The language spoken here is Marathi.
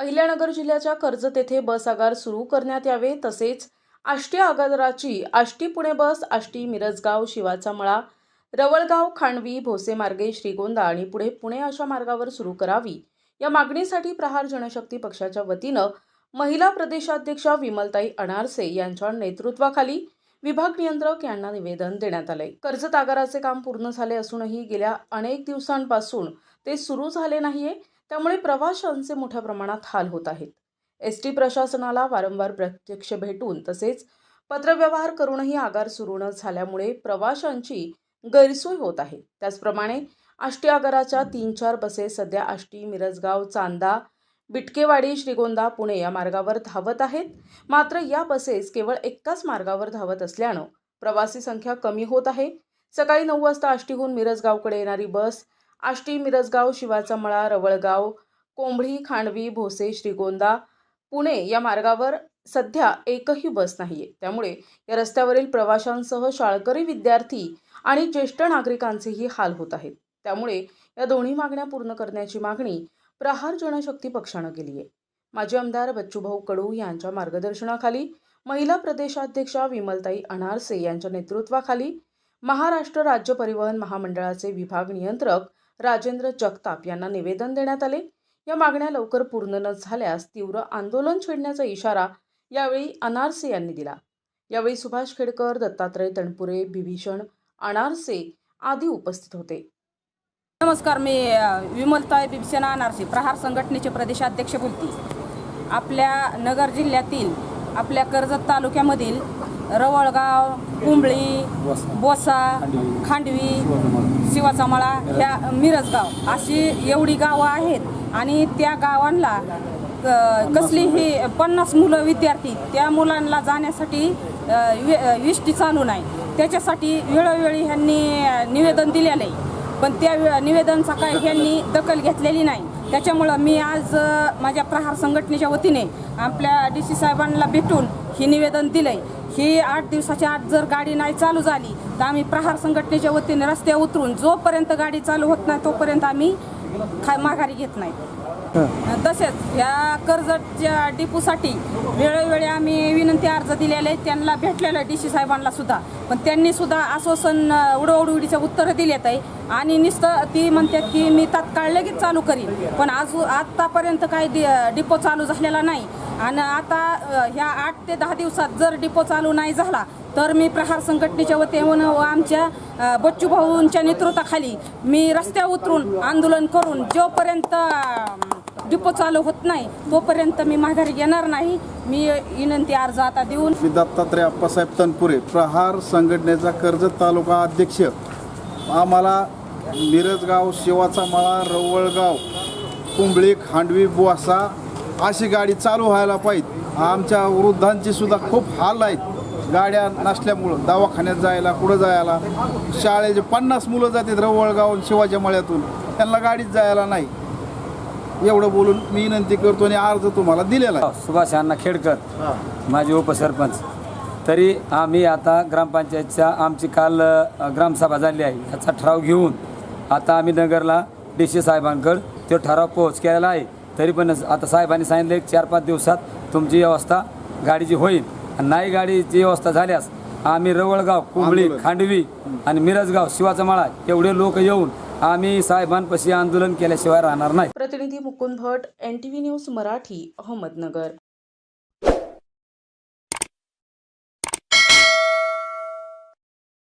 अहिल्यानगर जिल्ह्याच्या कर्जत येथे बस आगार सुरू करण्यात यावे, तसेच आष्टी आगाराची आष्टी पुणे बस आष्टी मिरजगाव शिवाचा मळा रवळगाव खांडवी भोसे मार्गे श्रीगोंदा आणि पुढे पुणे अशा मार्गावर सुरू करावी या मागणीसाठी प्रहार जनशक्ती पक्षाच्या वतीनं महिला प्रदेशाध्यक्षा विमलताई अनारसे यांच्या नेतृत्वाखाली विभाग नियंत्रक यांना निवेदन देण्यात आले। कर्जत आगाराचे काम पूर्ण झाले असूनही गेल्या अनेक दिवसांपासून ते सुरू झाले नाहीये, त्यामुळे प्रवाशांचे मोठ्या प्रमाणात हाल होत आहेत। एसटी प्रशासनाला वारंवार प्रत्यक्ष भेटून तसेच पत्रव्यवहार करूनही आगार सुरू न झाल्यामुळे प्रवाशांची गैरसोय होत आहे। त्याचप्रमाणे आष्टी आगाराच्या 3-4 बसेस सध्या आष्टी मिरजगाव चांदा बिटकेवाडी श्रीगोंदा पुणे या मार्गावर धावत आहेत, मात्र या बसेस केवळ एकाच मार्गावर धावत असल्यानं प्रवासी संख्या कमी होत आहे। सकाळी 9 वाजता आष्टीहून मिरजगावकडे येणारी बस आष्टी मिरजगाव शिवाचा मळा रवळगाव कोंभळी खांडवी भोसे श्रीगोंदा पुणे या मार्गावर सध्या एकही बस नाहीये, त्यामुळे या रस्त्यावरील प्रवाशांसह शाळकरी विद्यार्थी आणि ज्येष्ठ नागरिकांचेही हाल होत आहेत। त्यामुळे या दोन्ही मागण्या पूर्ण करण्याची मागणी प्रहार जनशक्ती पक्षानं केली आहे। माजी आमदार बच्चूभाऊ कडू यांच्या मार्गदर्शनाखाली महिला प्रदेशाध्यक्षा विमलताई अनारसे यांच्या नेतृत्वाखाली महाराष्ट्र राज्य परिवहन महामंडळाचे विभाग नियंत्रक राजेंद्र जगताप यांना निवेदन देण्यात आले। या मागण्या लवकर पूर्ण न झाल्यास तीव्र आंदोलन छेडण्याचा इशारा यावेळी अनारसे यांनी दिला। यावेळी सुभाष खेडकर, दत्तात्रय तणपुरे, बिभीषण अनारसे आदी उपस्थित होते। नमस्कार, मी विमलताई बिभीषण अनारसे प्रहार संघटनेचे प्रदेशाध्यक्ष बोलते। आपल्या नगर जिल्ह्यातील आपल्या कर्जत तालुक्यामधील रवळगाव कुंभळी बोसा खांडवी शिवाचा मळा ह्या मिरजगाव अशी एवढी गावं आहेत आणि त्या गावांना कसलीही 50 मुलं विद्यार्थी त्या मुलांना जाण्यासाठी एसटी चालू नाही। त्याच्यासाठी वेळोवेळी ह्यांनी निवेदन दिलेलं आहे, पण त्या निवेदनाचा काय ह्यांनी दखल घेतलेली नाही। त्याच्यामुळं मी आज माझ्या प्रहार संघटनेच्या वतीने आपल्या DC साहेबांना भेटून ही निवेदन दिलंय ही 8 दिवसाच्या आत जर गाडी नाही चालू झाली तर आम्ही प्रहार संघटनेच्या वतीने रस्त्यावर उतरून जोपर्यंत गाडी चालू होत नाही तोपर्यंत आम्ही माघारी घेत नाही। तसेच या कर्जतच्या डिपोसाठी वेळोवेळी आम्ही विनंती अर्ज दिलेले त्यांना भेटलेलं DC साहेबांना सुद्धा, पण त्यांनी सुद्धा आश्वासन उडवडीचं उत्तर दिलेत आहे आणि नुसतं ती म्हणतात की मी तात्काळ लगेच चालू करीन, पण आतापर्यंत काही डिपो चालू झालेला नाही। आणि आता ह्या 8 ते 10 दिवसात जर डिपो चालू नाही झाला तर मी प्रहार संघटनेच्या वतीने व आमच्या बच्चूभाऊंच्या नेतृत्वाखाली मी रस्त्यावर उतरून आंदोलन करून जोपर्यंत डिपो चालू होत नाही तोपर्यंत मी माघारी घेणार नाही। मी विनंती अर्ज आता देऊन दत्तात्रय अप्पासाहेब तणपुरे प्रहार संघटनेचा कर्जत तालुका अध्यक्ष। आम्हाला मिरजगाव शिवाचा मळा रवळगाव कुंभळी खांडवी बोसा अशी गाडी चालू व्हायला पाहिजे। आमच्या वृद्धांची सुद्धा खूप हाल आहेत, गाड्या नसल्यामुळं दवाखान्यात जायला कुठं जायला शाळेचे 50 मुलं जातात रवळगाव शिवाच्या मळ्यातून, त्यांना गाडीत जायला नाही। एवढं बोलून मी विनंती करतो आणि अर्ज तुम्हाला दिलेला आहे। सुभाष अण्णा खेडकर माझे उपसरपंच। तरी आम्ही आता ग्रामपंचायतच्या आमची काल ग्रामसभा झाली आहे, याचा ठराव घेऊन आता आम्ही नगरला DC साहेबांकडे तो ठराव पोहोच केलेला आहे। तरी पण आता साहेबांनी सांगितलं एक 4-5 दिवसात तुमची व्यवस्था गाडीची होईल, नाही गाडीची व्यवस्था झाल्यास आम्ही रवळगाव कुंभळी खांडवी आणि मिरजगाव शिवाचा मळा एवढे लोक येऊन आम्ही साहेबांपाशी आंदोलन केल्याशिवाय राहणार नाही। प्रतिनिधी मुकुंद भट, NTV न्यूज मराठी, अहमदनगर।